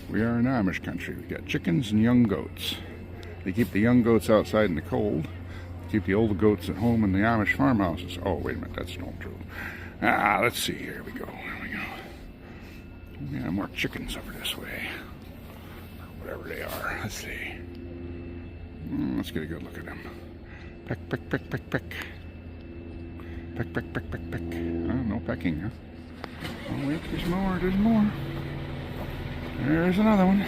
We are in Amish country. We got chickens and young goats. They keep the young goats outside in the cold. Keep the old goats at home in the Amish farmhouses. Oh, wait a minute, that's no true. Let's see. Here we go. Here we go. Yeah, more chickens over this way. Whatever they are. Let's see. Let's get a good look at them. Peck, peck, peck, peck, peck. Peck, peck, peck, peck, peck. Oh, no pecking, huh? Oh, wait, there's more. There's more. There's another one.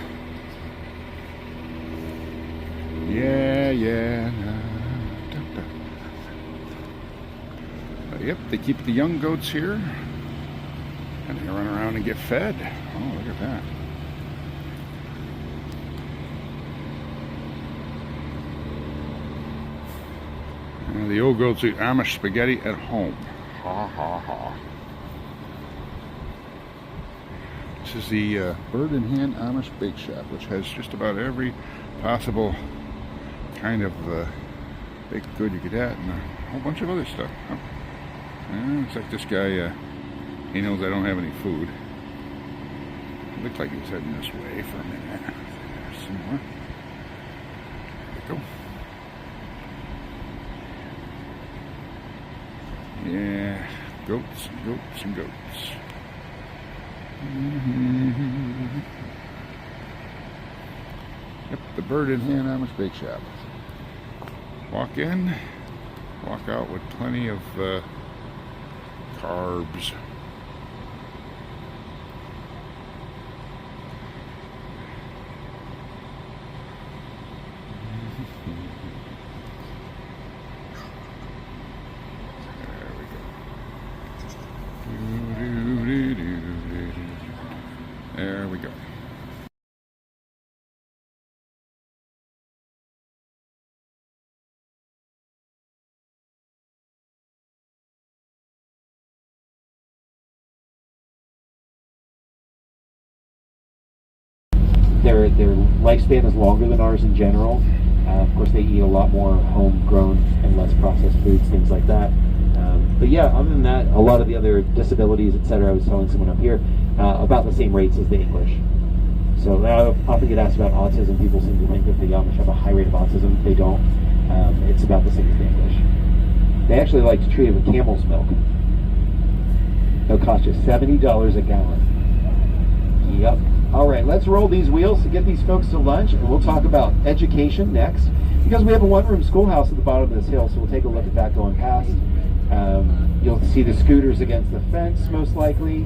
Yeah. Yep, they keep the young goats here. And they run around and get fed. Oh, look at that. And the old goats eat Amish spaghetti at home. Ha ha ha. This is the Bird in Hand Amish Bake Shop, which has just about every possible kind of baked good you could add, and a whole bunch of other stuff. Oh. Yeah, looks like this guy, he knows I don't have any food. It looked like he was heading this way for a minute. There's some more. There we go. Yeah, goats and goats and goats. Yep, the Bird in Hand Amish Bake Shop. Walk in, walk out with plenty of carbs. There we go. Their lifespan is longer than ours in general. Of course, they eat a lot more homegrown and less processed foods, things like that. But yeah, other than that, a lot of the other disabilities, etc., I was telling someone up here, about the same rates as the English. So I often get asked about autism. People seem to think that the Amish have a high rate of autism. They don't. It's about the same as the English. They actually like to treat it with camel's milk. It'll cost you $70 a gallon. Yep. All right, let's roll these wheels to get these folks to lunch, and we'll talk about education next, because we have a one-room schoolhouse at the bottom of this hill, so we'll take a look at that going past. You'll see the scooters against the fence, most likely.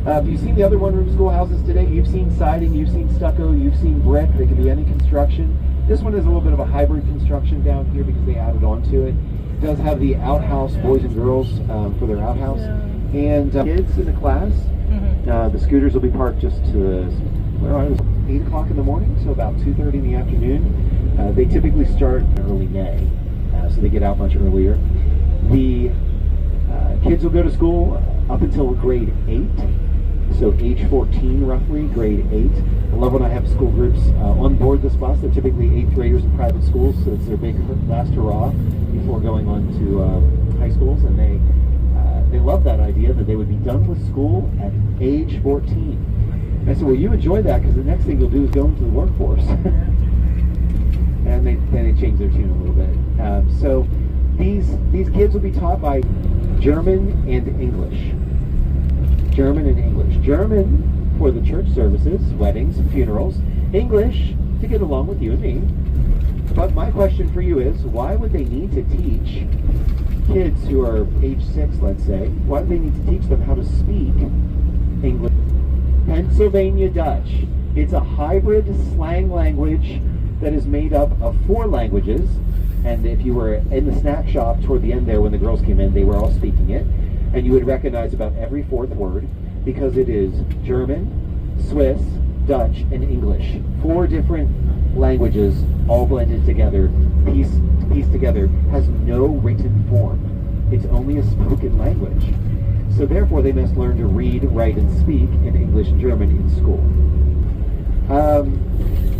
If you've seen the other one-room schoolhouses today, you've seen siding, you've seen stucco, you've seen brick. They can be any construction. This one is a little bit of a hybrid construction down here because they added on to it. It does have the outhouse, boys and girls, for their outhouse. And kids in the class. The scooters will be parked just to 8 o'clock in the morning, so about 2:30 in the afternoon. They typically start in early May, so they get out much earlier. The kids will go to school up until grade 8, so age 14 roughly, grade 8. I love when I have school groups on board this bus. They're typically 8th graders in private schools, so it's their big last hurrah before going on to high schools, and they love that idea that they would be done with school at age 14. And I said, well, you enjoy that because the next thing you'll do is go into the workforce. And they change their tune a little bit. So these kids will be taught by German and English. German and English. German for the church services, weddings, and funerals. English to get along with you and me. But my question for you is, why would they need to teach kids who are age 6, let's say, why do they need to teach them how to speak English? Pennsylvania Dutch. It's a hybrid slang language that is made up of 4 languages. And if you were in the snack shop toward the end there when the girls came in, they were all speaking it. And you would recognize about every 4th word because it is German, Swiss, Dutch, and English. 4 different languages all blended together, pieced together, has no written form. It's only a spoken language. So therefore they must learn to read, write, and speak in English and German in school.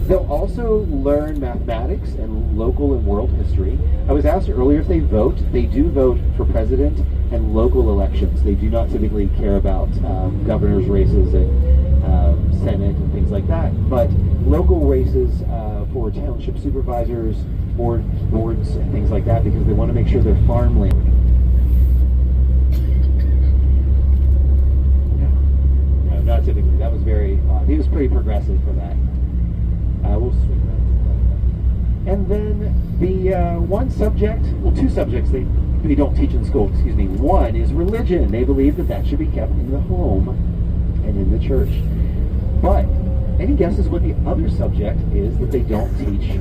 They'll also learn mathematics and local and world history. I was asked earlier if they vote. They do vote for president and local elections. They do not typically care about governor's races and Senate and things like that. like that. But local races for township supervisors, boards, and things like that, because they want to make sure their farmland. No, not typically. That was very. He was pretty progressive for that. We'll swing that. And then the one subject, well, two subjects they don't teach in school. Excuse me. One is religion. They believe that should be kept in the home and in the church. But any guesses what the other subject is that they don't teach?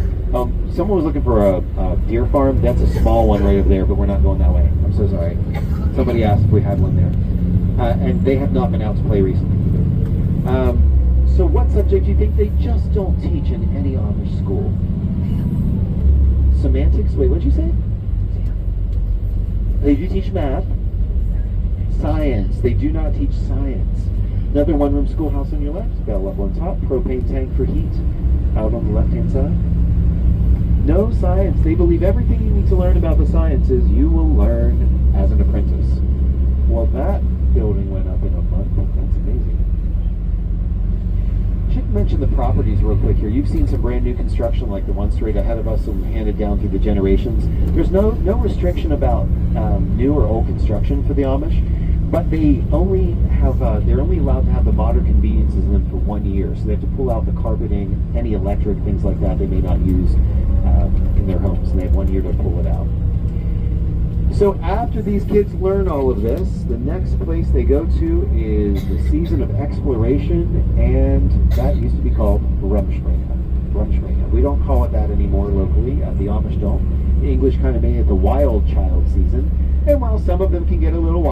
Someone was looking for a deer farm. That's a small one right over there, but we're not going that way. I'm so sorry. Somebody asked if we had one there. And they have not been out to play recently either. So what subject do you think they just don't teach in any Amish school? Semantics? Wait, what'd you say? They do teach math. Science. They do not teach science. Another one-room schoolhouse on your left. Bell up on top. Propane tank for heat. Out on the left-hand side. No science. They believe everything you need to learn about the sciences you will learn as an apprentice. Well, that building went up in a month. That's amazing. Should mention the properties real quick here. You've seen some brand new construction like the one straight ahead of us and handed down through the generations. There's no restriction about new or old construction for the Amish, but they only have they're only allowed to have the modern conveniences in them for 1 year. So they have to pull out the carpeting, any electric, things like that they may not use in their homes, and they have 1 year to pull it out. So after these kids learn all of this, the next place they go to is the season of exploration, and that used to be called Rumspringa. We don't call it that anymore locally. The Amish don't. The English kind of made it the wild child season, and while some of them can get a little wild,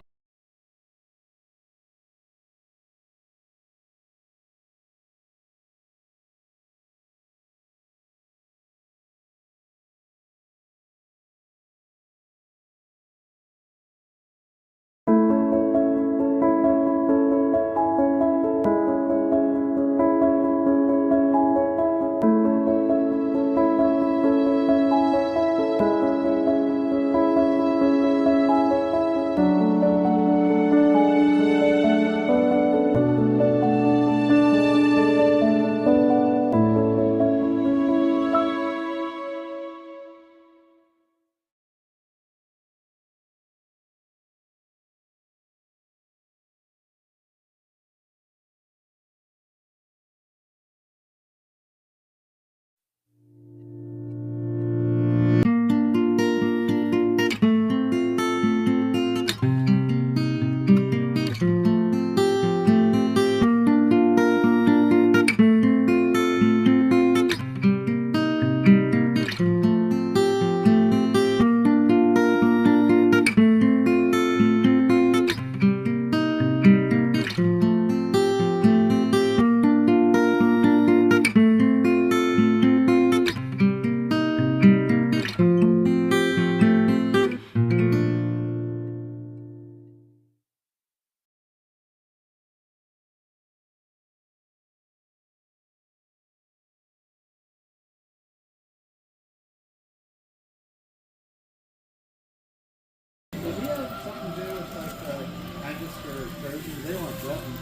They weren't threatened.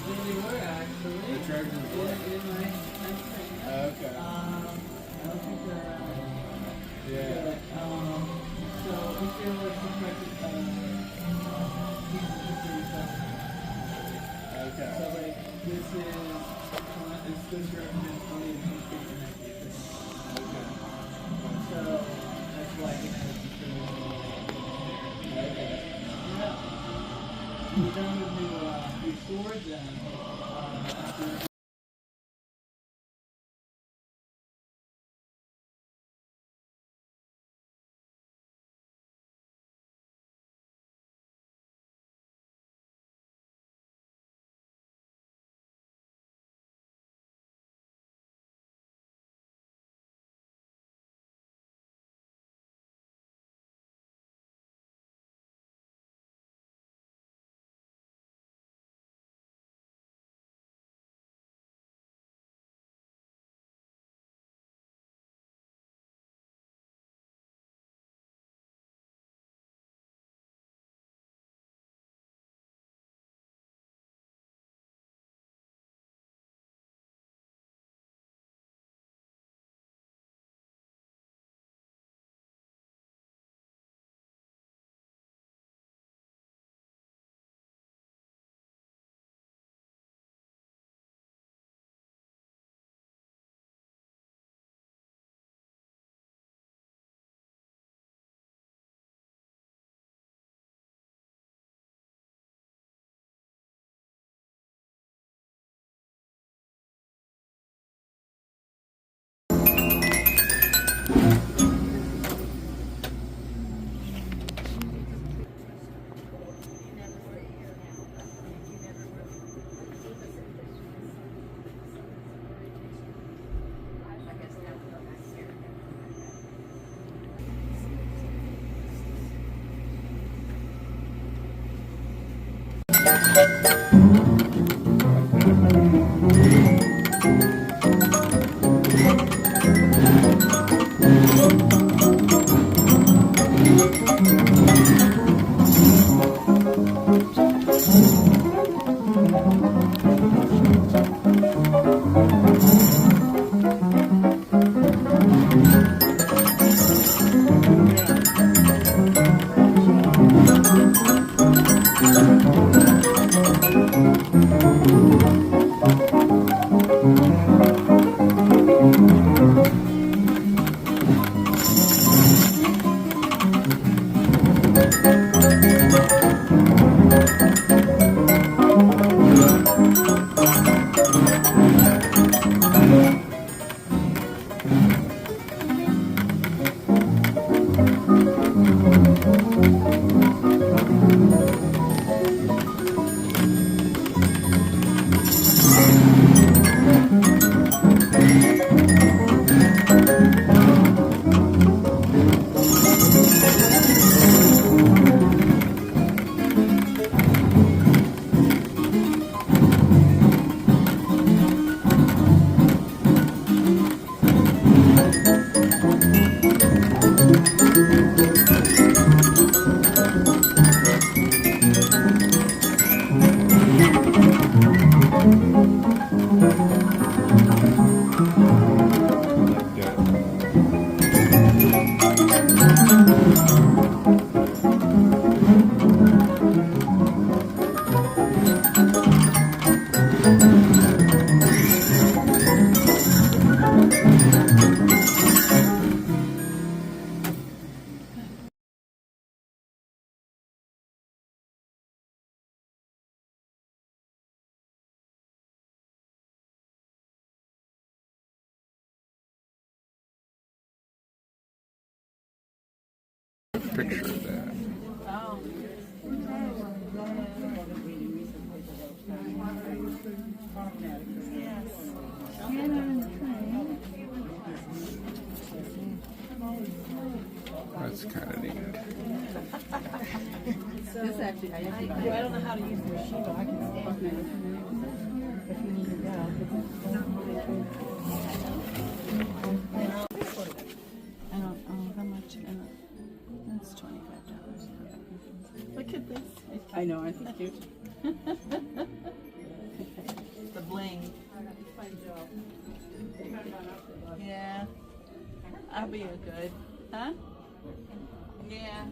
They were actually. The Trojans were. In my country. Okay. I don't think they're around. Yeah. But, so we feel like some type of okay. So like this represents only the country connected. Okay. So that's why it has discrimination. Okay. Yeah. We're done with the swords and after Picture of that. That's kind of neat. This actually, I don't know how to use the machine, but I can stand it if you need to go. I don't know how much. That's $25. Look at this. I know, aren't they cute? The bling. Yeah. I'll be a good. Huh? Yeah.